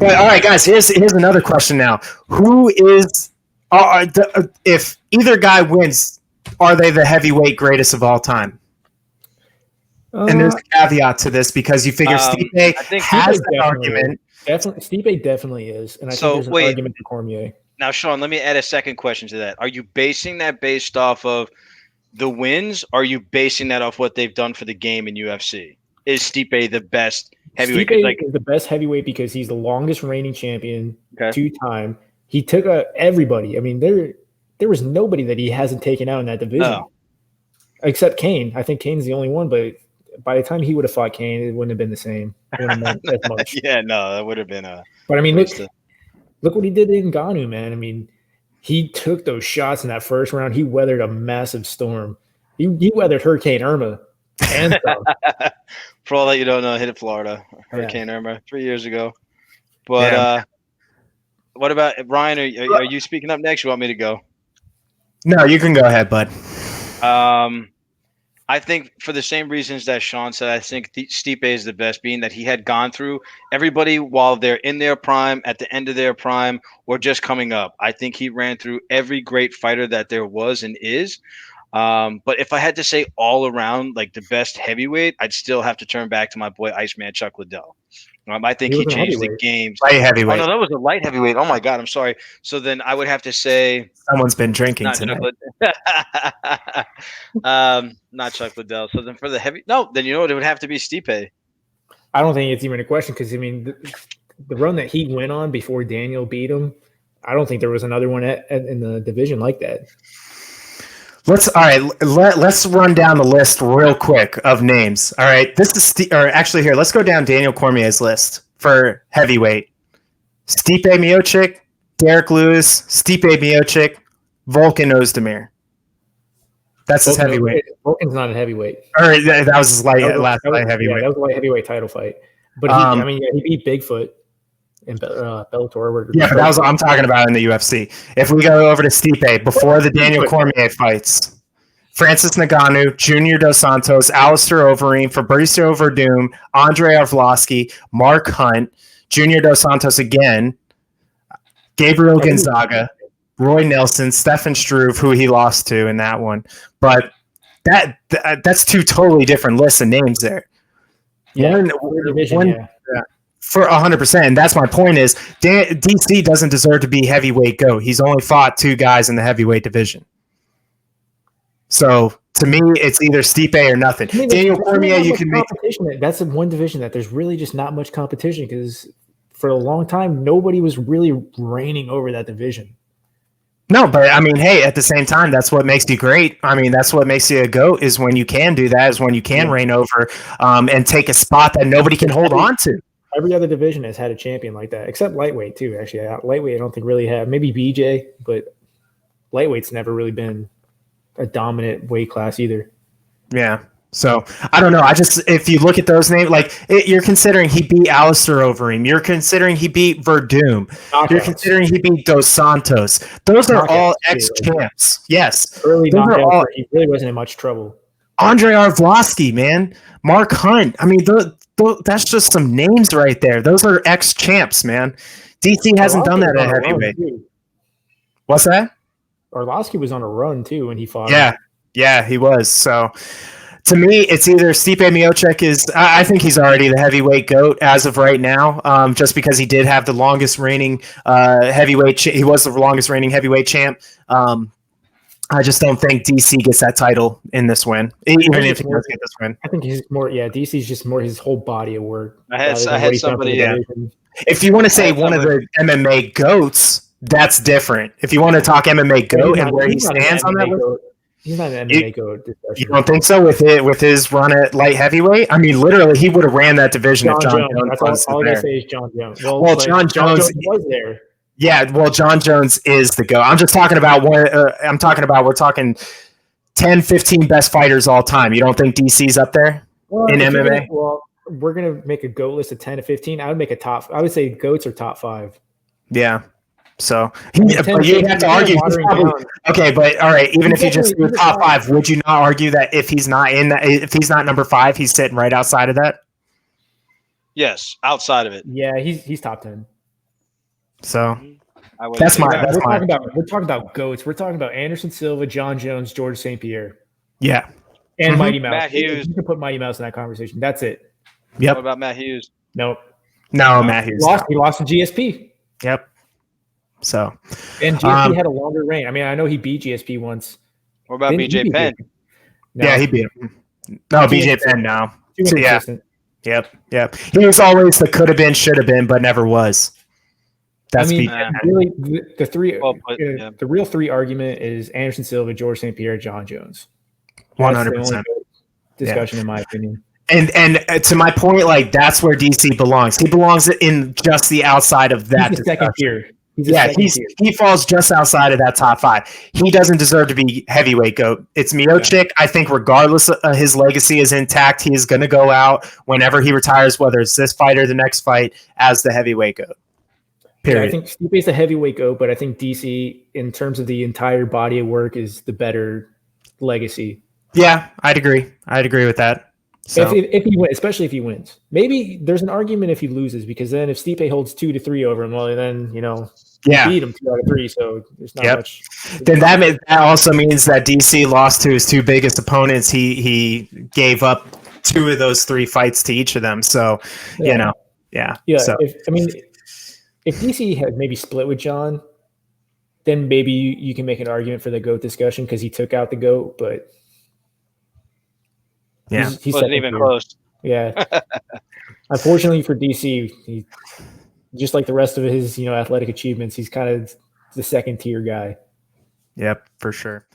But all right, guys, here's another question now. Who is if either guy wins, are they the heavyweight greatest of all time? And there's a caveat to this because you figure Stipe has that argument. Stipe definitely is, and I think there's an argument for Cormier. Now, Sean, let me add a second question to that. Are you basing that based off of the wins? Or are you basing that off what they've done for the game in UFC? Is Stipe the best heavyweight? Stipe is the best heavyweight because he's the longest reigning champion, 2-time. He took everybody. I mean, there was nobody that he hasn't taken out in that division, except Kane. I think Kane's the only one, but by the time he would have fought Kane, it wouldn't have been the same. It wouldn't have meant as much. Yeah, no, that would have been a. But I mean, look what he did in Ngannou, man. I mean, he took those shots in that first round. He weathered a massive storm. He weathered Hurricane Irma and stuff. For all that you don't know, hit Florida, Hurricane Irma 3 years ago. But what about Ryan? Are you speaking up next? You want me to go? No, you can go ahead, bud. I think for the same reasons that Sean said, I think Stipe is the best, being that he had gone through everybody while they're in their prime, at the end of their prime, or just coming up. I think he ran through every great fighter that there was and is. But if I had to say all around, like the best heavyweight, I'd still have to turn back to my boy Iceman Chuck Liddell. I think he changed the games. Light heavyweight. Oh, no, that was a light heavyweight. Oh, my God. I'm sorry. So then I would have to say. Someone's been drinking tonight. Not Chuck Liddell. So then for the heavy. No, then you know what? It would have to be Stipe. I don't think it's even a question because, I mean, the run that he went on before Daniel beat him, I don't think there was another one in the division like that. Let's run down the list real quick of names. All right, this is let's go down Daniel Cormier's list for heavyweight. Stipe Miocic, Derek Lewis, Stipe Miocic, Volkan Ozdemir. That's his heavyweight. Volkan's not a heavyweight. All right, that was his light heavyweight. Yeah, that was a light heavyweight title fight. But he beat Bigfoot in Bellator. Yeah, that was what I'm talking about in the UFC. If we go over to Stipe, before the Daniel Cormier fights, Francis Ngannou, Junior Dos Santos, Alistair Overeem, Fabricio Verdum, Andre Arlovski, Mark Hunt, Junior Dos Santos again, Gabriel Gonzaga, Roy Nelson, Stefan Struve, who he lost to in that one. But that's two totally different lists of names there. Yeah, for 100%. And that's my point is DC doesn't deserve to be heavyweight GOAT. He's only fought two guys in the heavyweight division. So to me, it's either Stipe or nothing. I mean, Daniel Cormier, you can make that's the one division that there's really just not much competition because for a long time, nobody was really reigning over that division. No, but I mean, hey, at the same time, that's what makes you great. I mean, that's what makes you a GOAT is when you can do that, is when you can reign over and take a spot that nobody can hold on to. Every other division has had a champion like that, except lightweight too. Actually, lightweight I don't think really have. Maybe BJ, but lightweight's never really been a dominant weight class either. Yeah. So I don't know. If you look at those names, you're considering he beat Alistair Overeem. You're considering he beat Verdum. Knockouts. You're considering he beat Dos Santos. Those are all ex-champs. Yes. Early knockouts, he really wasn't in much trouble. Andre Arlovski, man. Mark Hunt. I mean, that's just some names right there. Those are ex-champs, man. DC hasn't done that at heavyweight. What's that? Arlovski was on a run, too, when he fought. Yeah, he was. So, to me, it's either Stipe Miocic I think he's already the heavyweight GOAT as of right now, just because he did have the longest reigning heavyweight. He was the longest reigning heavyweight champ. I just don't think DC gets that title in this win, even if he does get this win. I think he's more. Yeah, DC's just more his whole body of work. I had somebody. Yeah. If you want to say one of the MMA GOATs, that's different. If you want to talk MMA GOAT and where he stands on that list. He's not an MMA GOAT. You don't think so with his run at light heavyweight? I mean, literally, he would have ran that division if John Jones was all there. I say is John Jones. Well, John Jones was there. Yeah, well, John Jones is the GOAT. I'm just talking about we're talking 10, 15 best fighters all time. You don't think DC's up there in MMA? We're gonna make a GOAT list of 10 to 15. I would say GOATs are top 5. Yeah. So you have to argue. Okay, but all right. Even if you just do top 5, would you not argue that if he's not number 5, he's sitting right outside of that? Yes, outside of it. Yeah, he's top 10. So that's mine. We're talking about GOATs. We're talking about Anderson Silva, John Jones, George St. Pierre. Yeah. And Mighty Mouse. Matt Hughes. You can put Mighty Mouse in that conversation. That's it. Yep. What about Matt Hughes? Nope. No, Matt Hughes. He lost to GSP. Yep. So. And GSP had a longer reign. I mean, I know he beat GSP once. What about BJ Penn? No. Yeah, he beat him. No, BJ Penn now. So, yeah. Yep. He was always the could have been, should have been, but never was. That's really the real three argument is Anderson Silva, George St. Pierre, John Jones. 100% discussion in my opinion. And to my point, like that's where DC belongs. He belongs in just the outside of that. He's the second tier. He falls just outside of that top 5. He doesn't deserve to be heavyweight GOAT. It's Miocic. I think regardless of his legacy is intact, he is going to go out whenever he retires, whether it's this fight or the next fight, as the heavyweight GOAT. Period. Yeah, I think Stipe is the heavyweight GOAT, but I think DC, in terms of the entire body of work, is the better legacy. Yeah, I'd agree. With that. So. If he wins, especially if he wins, maybe there's an argument if he loses, because then if Stipe holds 2-3 over him, well, then beat him 2 out of 3. So there's not much. Then that also means that DC lost to his 2 biggest opponents. He gave up 2 of those 3 fights to each of them. So Yeah. So. If DC had maybe split with John, then maybe you can make an argument for the GOAT discussion because he took out the GOAT, but. Yeah, he wasn't even close. Yeah, unfortunately for DC, he just like the rest of his athletic achievements, he's kind of the second tier guy. Yep, for sure.